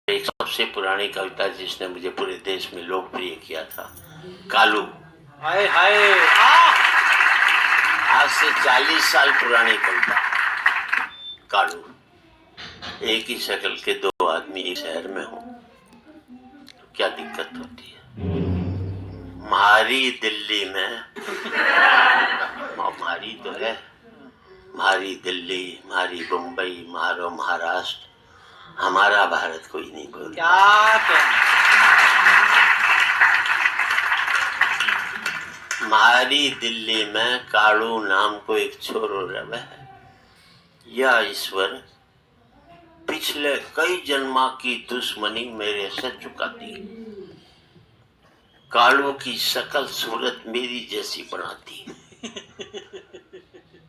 एक सबसे पुरानी कविता जिसने मुझे पूरे देश में लोकप्रिय किया था, कालू। हाय हाय, आज से 40 साल पुरानी कविता। कालू। एक ही शक्ल के दो आदमी एक शहर में हो, क्या दिक्कत होती है। म्हारी दिल्ली में म्हारी तो है, म्हारी दिल्ली, म्हारी मुंबई, म्हारो महाराष्ट्र, हमारा भारत कोई नहीं बोलता। क्या कहना। म्हारी दिल्ली में कालू नाम को एक छोरो रवे है। यह ईश्वर पिछले कई जन्मा की दुश्मनी मेरे से चुकाती। कालू की शकल सूरत मेरी जैसी बनाती।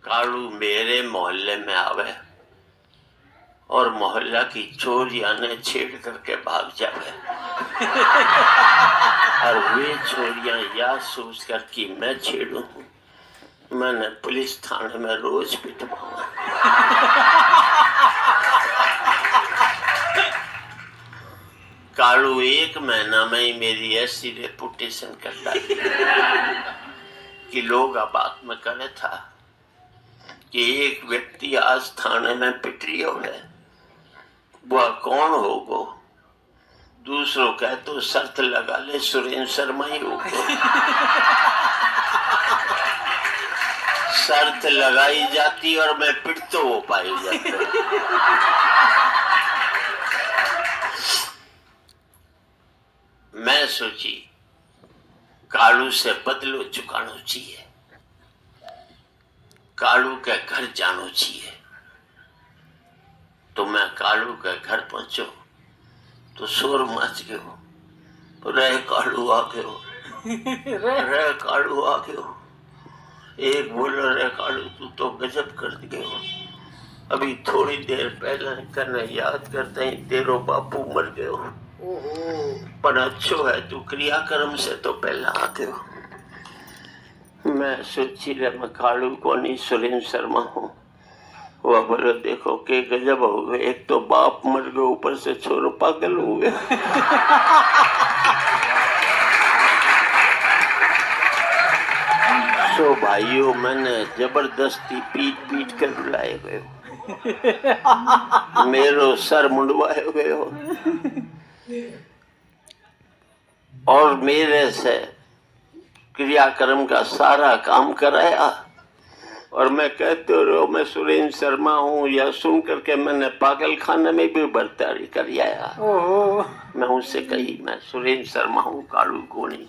कालू मेरे मोहल्ले में आवे और मोहल्ला की चोरियां ने छेड़ करके भाग जावे। और वे चोरियां यह सोच कर कि मैं छेड़ू हूँ, मैंने पुलिस थाने में रोज पिटवाऊंगा। कालू एक महीना में ही मेरी ऐसी रेपुटेशन कर डाली कि लोग अब में करे था कि एक व्यक्ति आज थाने में पिट रही है, वह कौन होगो। दूसरों कहे तो शर्त लगा ले सुरेंद्र शर्मा ही होगो। शर्त लगाई जाती और मैं पिट तो हो पाई जाता। मैं सोची कालू से बदलो चुकाना चाहिए, कालू के घर जाना चाहिए। तो मैं कालू के घर पहुंचो तो शोर मच गयो, रे कालू आ गयो, रे कालू आ गयो। एक बोलो, रे कालू तू तो गजब कर गयो, अभी थोड़ी देर पहले करने याद करते ही तेरो बापू मर गयो। पर अच्छो है तू क्रियाक्रम से तो पहला आ गयो। मैं सोची रे मैं कालू को नहीं सुरेंद्र शर्मा हूँ। वह बोले देखो के गजब हो गए, एक तो बाप मर गए, ऊपर से छोरो पागल हो गए। सो भाइयों मैंने जबरदस्ती पीट पीट कर बुलाए गए, मेरो सर मुंडवाए गए और मेरे से क्रियाक्रम का सारा काम कराया। और मैं कहते रहो मैं सुरेंद्र शर्मा हूँ, या सुन करके मैंने पागल खाने में भी बर्तारी कर आया। मैं उनसे कही मैं सुरेंद्र शर्मा हूँ, कालू को नहीं।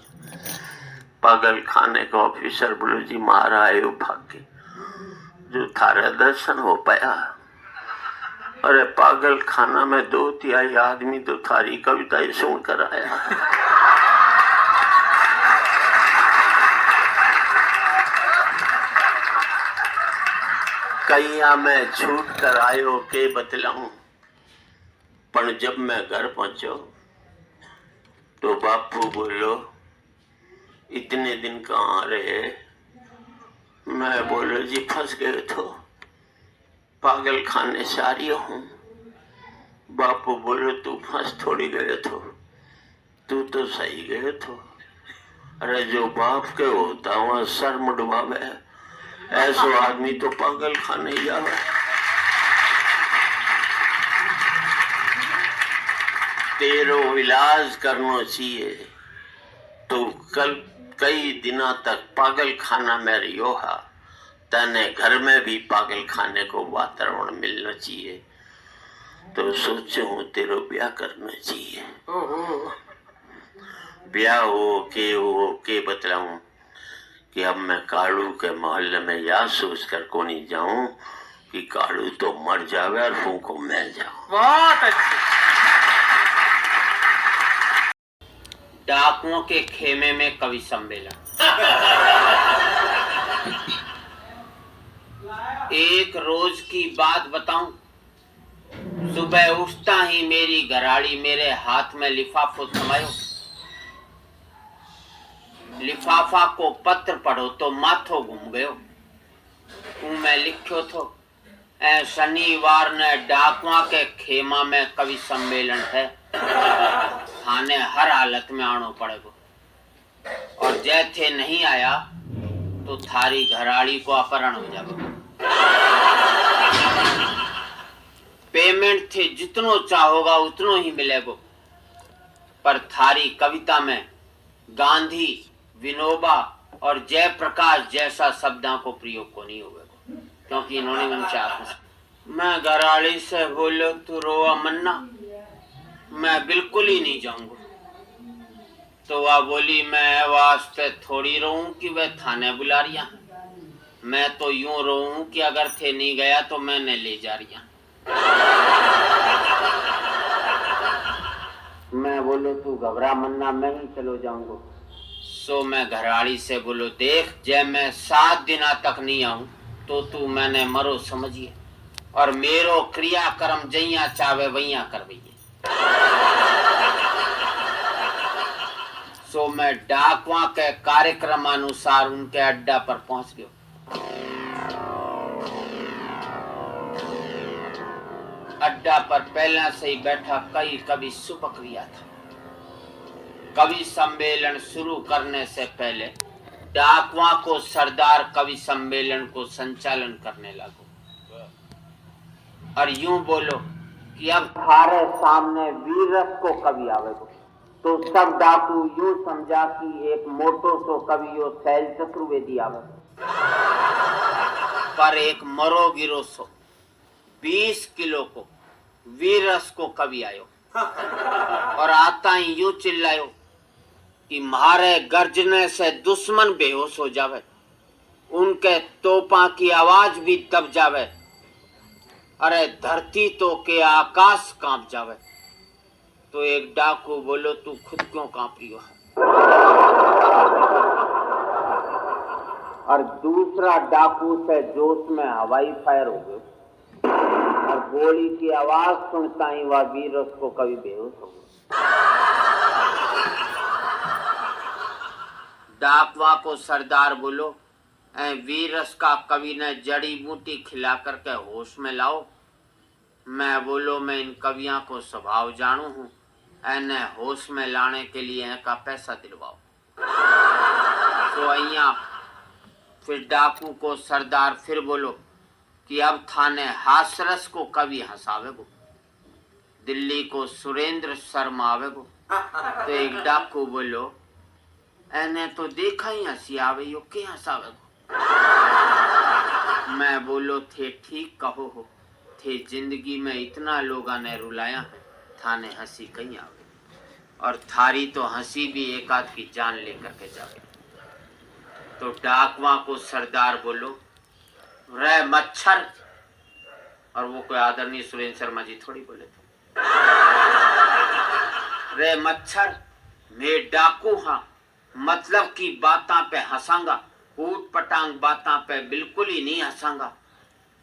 पागल खाने का ऑफिसर बोलो जी मारा आयो भाग्य जो थारा दर्शन हो पाया। अरे पागल खाना में 2/3 आदमी तो थारी कविताएं सुन कर आया। कहिया मैं छूट कर आयो के बतलाऊं, पर जब मैं घर पहुंचो तो बापू बोलो इतने दिन कहाँ रहे। मैं बोलो जी फंस गए तो पागल खाने से आ रही हूँ। बापू बोलो तू फंस थोड़ी गए तो, तू तो सही गए तो। अरे जो बाप के होता वहाँ सर मुड़वावे, ऐसो आदमी तो पागल खाने जावे। तेरो इलाज करना चाहिए तो कल कई दिनों तक पागल खाना में रियो हा, तने घर में भी पागल खाने को वातावरण मिलना चाहिए। तो सोचो हूँ तेरो ब्याह करना चाहिए। ब्याह हो के बतलाऊं कि अब मैं कालू के मोहल्ले में यह सोच कर को नहीं जाऊं कि कालू तो मर जावे और फूको मैं जाऊं। बहुत अच्छी। डाकुओं के खेमे में कवि सम्मेलन। एक रोज की बात बताऊं, सुबह उठता ही मेरी घराड़ी मेरे हाथ में लिफाफो थमायो। लिफाफा को पत्र पढ़ो तो माथो घूम गयो। मैं लिखो थो शनिवार ने डाकुआ के खेमा में कवि सम्मेलन है। थाने हर हालत में आनो पड़ेगा, और जैसे नहीं आया तो थारी घराड़ी को अपहरण हो जाएगा। पेमेंट थे जितनो चाहोगा उतनो ही मिलेगा, पर थारी कविता में गांधी, विनोबा और जयप्रकाश जैसा शब्दों को प्रयोग को नहीं होगा, क्योंकि इन्होंने उनसे आत्म। मैं घराड़ी से बोलो तू रोआ मन्ना, मैं बिल्कुल ही नहीं जाऊंगा। तो वह बोली, मैं वास्ते थोड़ी रहूं कि वह थाने बुला रही है। मैं तो यूं रहूं कि अगर थे नहीं गया तो मैंने ले जा रही। मैं बोलो तू घबरा मन्ना, मैं ही चलो जाऊंगा। सो मैं घराड़ी से बोलो, देख जब मैं 7 दिना तक नहीं आऊं तो तू मैंने मरो समझिए, और मेरो क्रियाक्रम जइया चावे वैया करवैये। सो मैं डाकवा के कार्यक्रम अनुसार उनके अड्डा पर पहुंच गया। अड्डा पर पहले से ही बैठा कई कवि सुपक्रिया था। कवि सम्मेलन शुरू करने से पहले डाकवा को सरदार कवि सम्मेलन को संचालन करने लगो, और यूं बोलो कि अब थारे सामने वीरस को कवि आवेगो। तो सब डाकू यूं समझा कि एक मोटो सो कवि यो शैल चतुर्वेदी आवे, पर एक मरो गिरो सो 20 किलो को वीरस को कवि आयो, और आता ही यूं चिल्लायो कि मारे गर्जने से दुश्मन बेहोश हो जावे, उनके तोपा की आवाज भी दब जावे, अरे धरती तो के आकाश कांप जावे। तो एक डाकू बोलो, तू खुद क्यों कांप रही हो? और दूसरा डाकू से जोश में हवाई फायर हो गया, और गोली की आवाज सुनता ही वह वीरस को कवि बेहोश हो गया। डाकवा को सरदार बोलो, ऐ वीरस का कवि ने जड़ी बूटी खिला करके होश में लाओ। मैं बोलो, मैं इन कवियों को स्वभाव जानू हूँ, ऐने होश में लाने के लिए इनका पैसा दिलवाओ। तो अइया फिर डाकू को सरदार फिर बोलो कि अब थाने हासरस को कवि हंसावेगो, दिल्ली को सुरेंद्र शर्मा आवेगो। तो एक डाकू बोलो, ऐने तो देखा ही हंसी आवे यो के हंसावेगो। मैं बोलो, थे ठीक कहो हो, थे जिंदगी में इतना लोगों ने रुलाया है, थाने हंसी कहीं आवे, और थारी तो हंसी भी एक आध की जान लेकर के जावे। तो डाकवा को सरदार बोलो, रे मच्छर, और वो कोई आदरणीय सुरेंद्र शर्मा जी थोड़ी बोले थे, रे मच्छर मैं डाकू हाँ, मतलब की बातां पे हंसांगा, ऊट पटांग बातां पे बिल्कुल ही नहीं हंसांगा।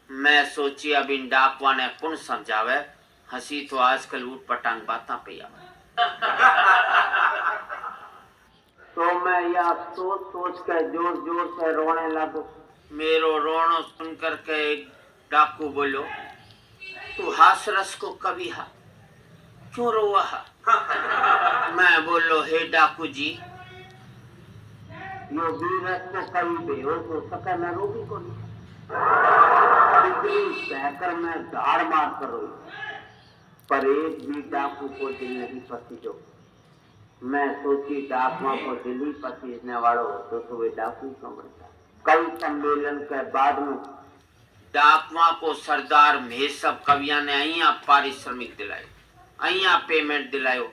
मैं सोची अब इन डाकवा ने कौन समझावे, हंसी तो आजकल ऊट पटांग बातां पे आवे। तो मैं यह सोच सोच के जोर जोर से रोने लगो। मेरो रोनो सुन करके एक डाकू बोलो, तू हासरस को कवि हा, क्यों रोआ हा? मैं बोलो, हे डाकू जी, यो वीरस को कवि बेहोश हो सके, मैं रोगी को नहीं। कहकर मैं धाड़ मार कर रोई, पर एक भी डाकू को दिल नहीं पसी। जो मैं सोची डाकुओं को दिल ही पसीजने वाला हो तो वे डाकू क्यों बनता। कवि सम्मेलन के बाद में डाकुओं को सरदार में सब कविया ने अहिया पारिश्रमिक दिलाए, अहिया पेमेंट दिलायो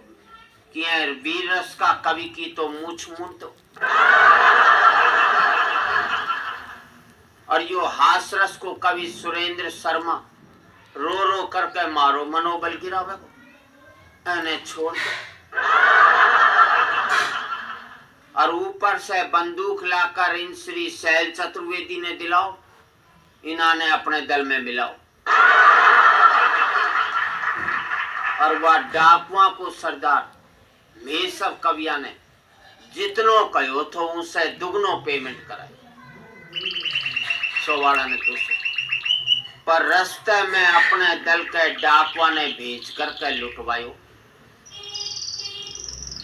कि वीरस का कवि की तो मूछ मूंद दो, और यो हासरस को कवि सुरेंद्र शर्मा रो रो करके मारो मनोबल गिरावे को एने छोड़ दो, और ऊपर से बंदूक लाकर इन श्री शैल चतुर्वेदी ने दिलाओ, इन्होंने अपने दल में मिलाओ। और वह डाकुआ को सरदार में सब कविया ने जितनो कहो तो उनसे दुगनो पेमेंट कराए। 100 वाला ने 200। पर रास्ते में अपने दल के डाकवा ने भेज करके लुटवायो।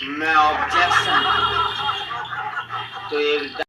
मैं ऑब्जेक्शन तो एक